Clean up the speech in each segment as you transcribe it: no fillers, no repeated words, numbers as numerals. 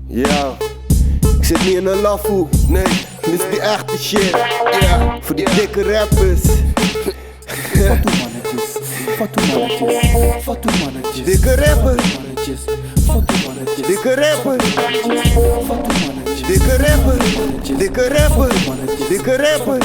Ja, ik zit niet in een lafoe, nee, dit is die echte shit. Ja, voor die dikke rappers. Dikke rappers. Dikke rappers. Dikke rapper, dikke rapper, dikke rapper.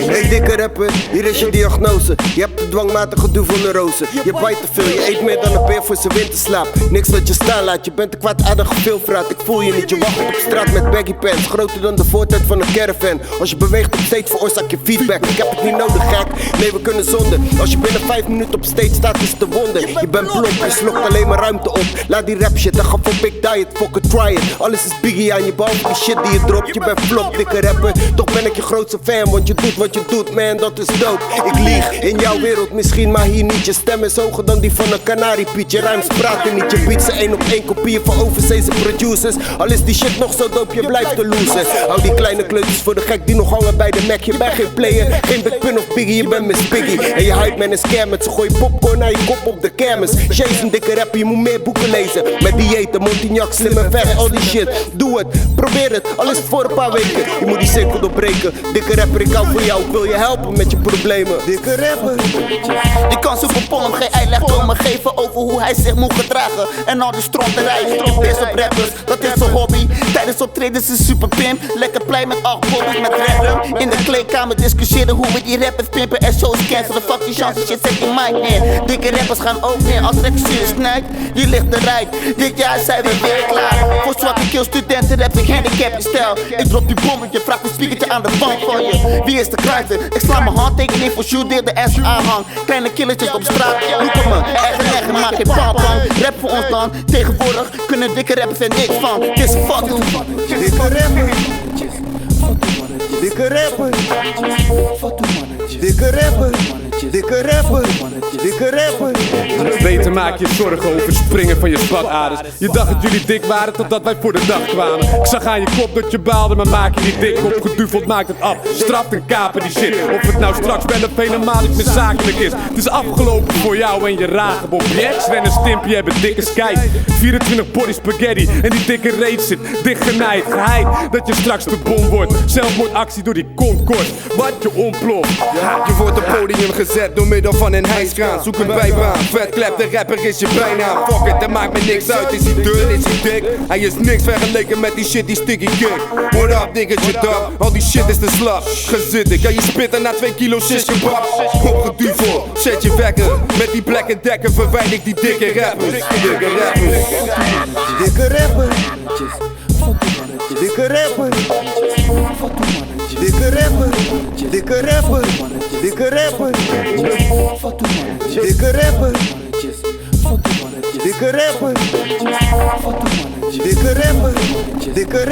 Hey dikke rapper, hier is je diagnose. Je hebt de dwangmatige gedoe van neurose. Je bijt te veel, je eet meer dan een beer voor zijn winterslaap. Niks dat je staan laat, je bent een kwaadaardige veelvraat. Ik voel je niet, je wacht op straat met baggy pants. Groter dan de voortijd van een caravan. Als je beweegt op stage veroorzaak je feedback. Ik heb het niet nodig gek, nee we kunnen zonder. Als je binnen 5 minuten op stage staat is het een wonder. Je bent plomp, je slokt alleen maar ruimte op. Laat die rap shit, dan ga voor big diet, fuck it, try it. Alles is biggie aan je behalve die shit die je dropt. Je bent flop, dikke rapper, toch ben ik je grootste fan. Want je doet wat je doet, man, dat is dope. Ik lieg, in jouw wereld misschien, maar hier niet. Je stem is hoger dan die van een kanariepiet. Je rhymes praten niet, je beats zijn 1-op-1 kopieën van overzeese producers. Al is die shit nog zo dope, je blijft te loser. Hou die kleine kleuters voor de gek die nog hangen bij de Mac. Je bent geen player, geen Big Pun of Biggie, je bent Miss Piggy. En je hype man is scam met ze gooien popcorn naar je kop op de kermis. Jason, dikke rapper, je moet meer boeken lezen. Met diëten, Montignac, slim en vet, al die shit. Doe het, probeer het, al is het voor een paar weken. Je moet die cirkel doorbreken. Dikke rapper, ik hou van jou, ik wil je helpen met je problemen. Dikke rapper. Je kan superpom geen uitleg komen geven over hoe hij zich moet gedragen. En al die stronterij, je pist op rappers, dat is zijn hobby. Tijdens optredens is super pimp, lekker plei met 8 bobby's met rappen. In de kleedkamer discussiëren hoe we die rappers pimpen en shows cancelen. Fuck die chance, shit zet je mic neer. Dikke rappers gaan ook neer als regisseur snijdt. Je ligt eruit, dit jaar zijn we weer klaar. Voor zwakke kill studenten rap ik handicap je stijl. Ik drop die bommetje, vraag een speakertje aan de bank van je. Wie is de kruiser? Ik sla mijn handtekening voor shoot, deel de ass aanhang. Kleine killertjes op straat, roepen me. Eigen leggen, maak geen pam-pam. Rap voor ons dan, tegenwoordig kunnen dikke rappers er niks van. Het is fuck you. Dikke rapper. Dikke rapper. Dikke rapper. Dikke rapper. Dikke rapper. Beter maak je zorgen over springen van je spataders. Je dacht dat jullie dik waren totdat wij voor de dag kwamen. Ik zag aan je kop dat je baalde, maar maak je niet dik. Opgeduveld maakt het af, straft en kapen die shit. Of het nou straks wel of helemaal niet meer zakelijk is. Het is afgelopen voor jou en je ragenbom. Jets en een stimpje hebben dikke sky. 24 body spaghetti en die dikke reet zit dicht genaaid. Geheid dat je straks de bom wordt. Zelfmoordactie door die kontkort, wat je ontploft. Je wordt op podium gezet door middel van een hijskraan. Zoek een bijbaan, vetklep, de rapper is je bijnaam. Fuck it, dat maakt me niks uit, is hij dun, is hij dik? Hij is niks vergeleken met die shit, die sticky kick. What up, diggetje dap, al die shit is te slap. Gezitten, kan je spitten na 2 kilo shish kebab. Opgeduvel, zet je wekker. Met die black en dekker verwijt ik die dikke rappers. Dikke rappers. Dikke rapper. Dikke rapper. Dikke rapper. Dikke rapper. Dikke rapper. Dikke rapper. Dikke rapper. Dikke rapper. Dikke rapper.